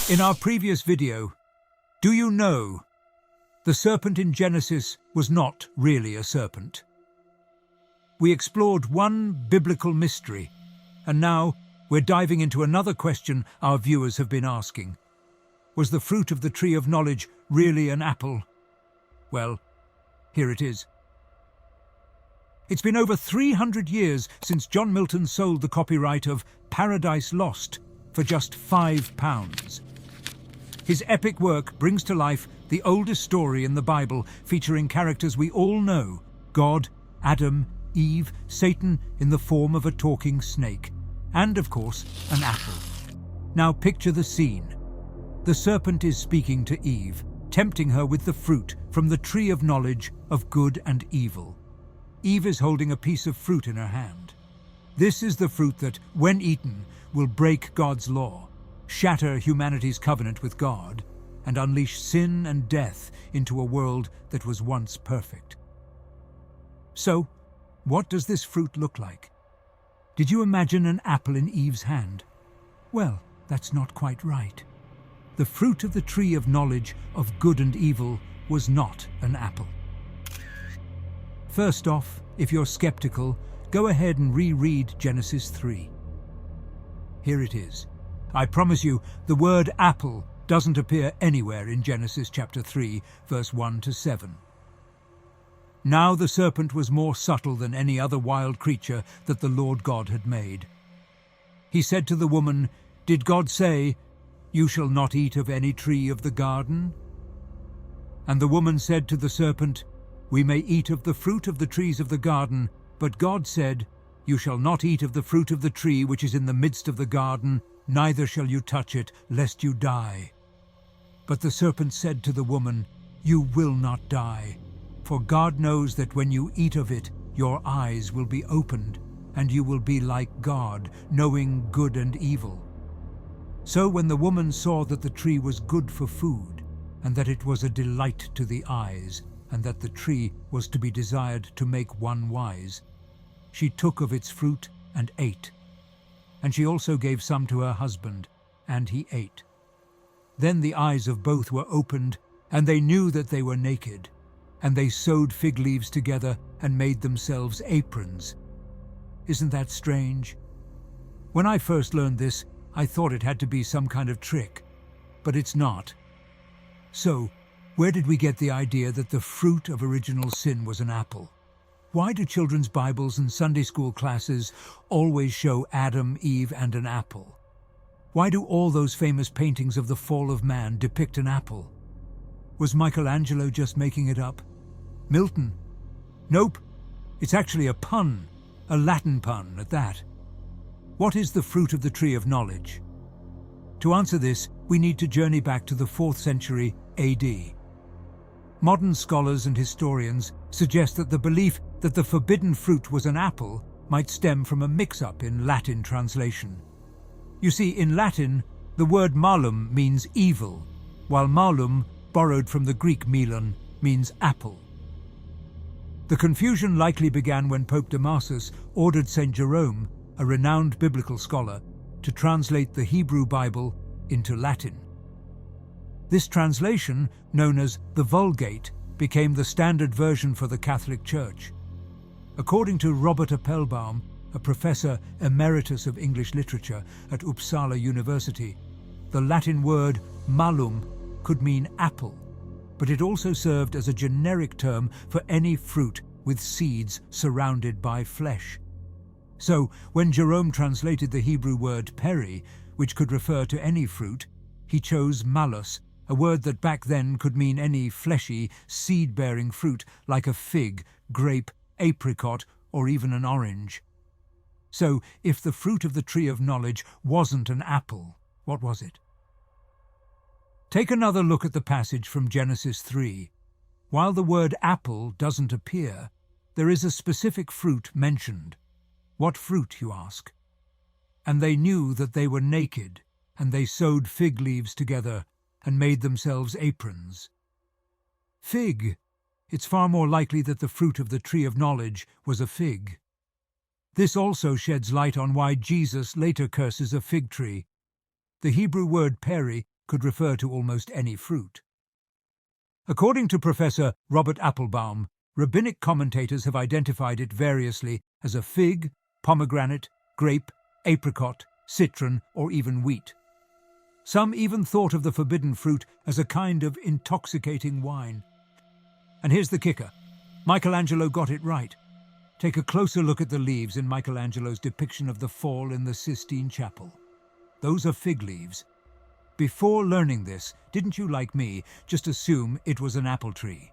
In our previous video, do you know the serpent in Genesis was not really a serpent? We explored one biblical mystery, and now we're diving into another question our viewers have been asking. Was the fruit of the tree of knowledge really an apple? Well, here it is. It's been over 300 years since John Milton sold the copyright of Paradise Lost for just £5. His epic work brings to life the oldest story in the Bible, featuring characters we all know: God, Adam, Eve, Satan in the form of a talking snake, and of course, an apple. Now picture the scene. The serpent is speaking to Eve, tempting her with the fruit from the tree of knowledge of good and evil. Eve is holding a piece of fruit in her hand. This is the fruit that, when eaten, will break God's law, shatter humanity's covenant with God, and unleash sin and death into a world that was once perfect. So, what does this fruit look like? Did you imagine an apple in Eve's hand? Well, that's not quite right. The fruit of the tree of knowledge of good and evil was not an apple. First off, if you're skeptical, go ahead and reread Genesis 3. Here it is. I promise you, the word apple doesn't appear anywhere in Genesis chapter 3, verse 1 to 7. Now the serpent was more subtle than any other wild creature that the Lord God had made. He said to the woman, "Did God say, 'You shall not eat of any tree of the garden'?" And the woman said to the serpent, "We may eat of the fruit of the trees of the garden, but God said, 'You shall not eat of the fruit of the tree which is in the midst of the garden, neither shall you touch it, lest you die.' But the serpent said to the woman, 'You will not die, for God knows that when you eat of it, your eyes will be opened, and you will be like God, knowing good and evil.' So when the woman saw that the tree was good for food, and that it was a delight to the eyes, and that the tree was to be desired to make one wise, she took of its fruit and ate. And she also gave some to her husband, and he ate. Then the eyes of both were opened, and they knew that they were naked. And they sewed fig leaves together and made themselves aprons. Isn't that strange? When I first learned this, I thought it had to be some kind of trick, but it's not. So, where did we get the idea that the fruit of original sin was an apple? Why do children's Bibles and Sunday school classes always show Adam, Eve, and an apple? Why do all those famous paintings of the fall of man depict an apple? Was Michelangelo just making it up? Milton? Nope. It's actually a pun, a Latin pun at that. What is the fruit of the tree of knowledge? To answer this, we need to journey back to the 4th century AD. Modern scholars and historians suggest that the belief that the forbidden fruit was an apple might stem from a mix-up in Latin translation. You see, in Latin, the word malum means evil, while malum, borrowed from the Greek melon, means apple. The confusion likely began when Pope Damasus ordered St. Jerome, a renowned biblical scholar, to translate the Hebrew Bible into Latin. This translation, known as the Vulgate, became the standard version for the Catholic Church. According to Robert Appelbaum, a professor emeritus of English literature at Uppsala University, the Latin word malum could mean apple, but it also served as a generic term for any fruit with seeds surrounded by flesh. So, when Jerome translated the Hebrew word peri, which could refer to any fruit, he chose malus, a word that back then could mean any fleshy, seed-bearing fruit like a fig, grape, apricot, or even an orange. So, if the fruit of the tree of knowledge wasn't an apple, what was it? Take another look at the passage from Genesis 3. While the word apple doesn't appear, there is a specific fruit mentioned. What fruit, you ask? And they knew that they were naked, and they sewed fig leaves together and made themselves aprons. Fig. It's far more likely that the fruit of the tree of knowledge was a fig. This also sheds light on why Jesus later curses a fig tree. The Hebrew word peri could refer to almost any fruit. According to Professor Robert Applebaum, rabbinic commentators have identified it variously as a fig, pomegranate, grape, apricot, citron, or even wheat. Some even thought of the forbidden fruit as a kind of intoxicating wine. And here's the kicker. Michelangelo got it right. Take a closer look at the leaves in Michelangelo's depiction of the fall in the Sistine Chapel. Those are fig leaves. Before learning this, didn't you, like me, just assume it was an apple tree?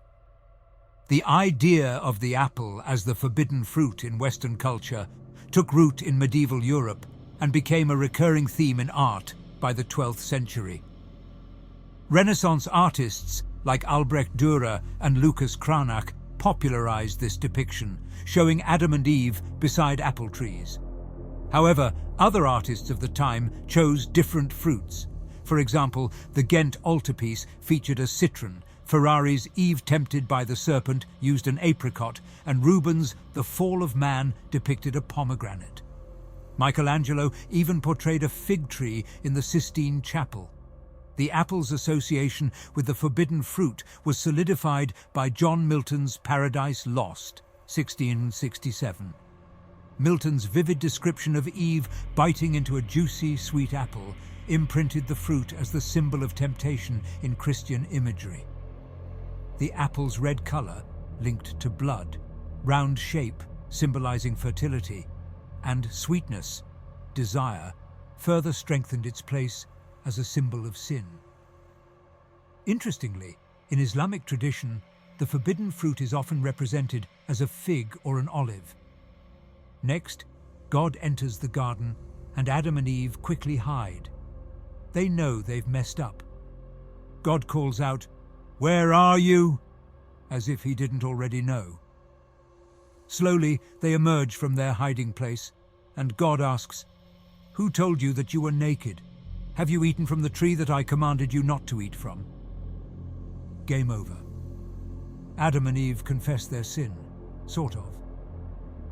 The idea of the apple as the forbidden fruit in Western culture took root in medieval Europe and became a recurring theme in art by the 12th century. Renaissance artists like Albrecht Dürer and Lucas Cranach popularized this depiction, showing Adam and Eve beside apple trees. However, other artists of the time chose different fruits. For example, the Ghent altarpiece featured a citron, Ferrari's Eve Tempted by the Serpent used an apricot, and Rubens' The Fall of Man depicted a pomegranate. Michelangelo even portrayed a fig tree in the Sistine Chapel. The apple's association with the forbidden fruit was solidified by John Milton's Paradise Lost, 1667. Milton's vivid description of Eve biting into a juicy, sweet apple imprinted the fruit as the symbol of temptation in Christian imagery. The apple's red color linked to blood, round shape symbolizing fertility, and sweetness, desire, further strengthened its place as a symbol of sin. Interestingly, in Islamic tradition, the forbidden fruit is often represented as a fig or an olive. Next, God enters the garden and Adam and Eve quickly hide. They know they've messed up. God calls out, "Where are you?" as if he didn't already know. Slowly, they emerge from their hiding place, and God asks, "Who told you that you were naked? Have you eaten from the tree that I commanded you not to eat from?" Game over. Adam and Eve confess their sin, sort of.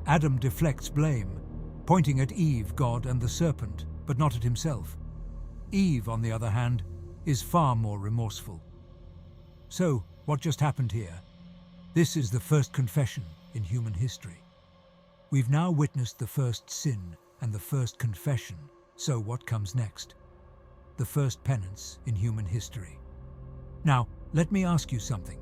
Adam deflects blame, pointing at Eve, God, and the serpent, but not at himself. Eve, on the other hand, is far more remorseful. So, what just happened here? This is the first confession in human history. We've now witnessed the first sin and the first confession, so what comes next? The first penance in human history. Now, let me ask you something.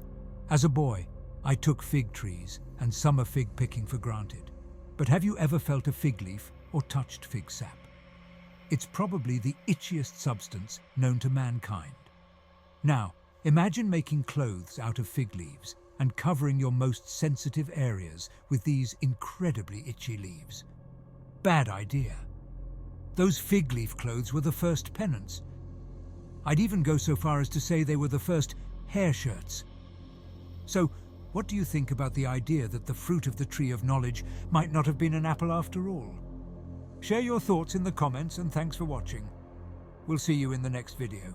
As a boy, I took fig trees and summer fig picking for granted. But have you ever felt a fig leaf or touched fig sap? It's probably the itchiest substance known to mankind. Now, imagine making clothes out of fig leaves and covering your most sensitive areas with these incredibly itchy leaves. Bad idea. Those fig leaf clothes were the first penance. I'd even go so far as to say they were the first hair shirts. So, what do you think about the idea that the fruit of the tree of knowledge might not have been an apple after all? Share your thoughts in the comments, and thanks for watching. We'll see you in the next video.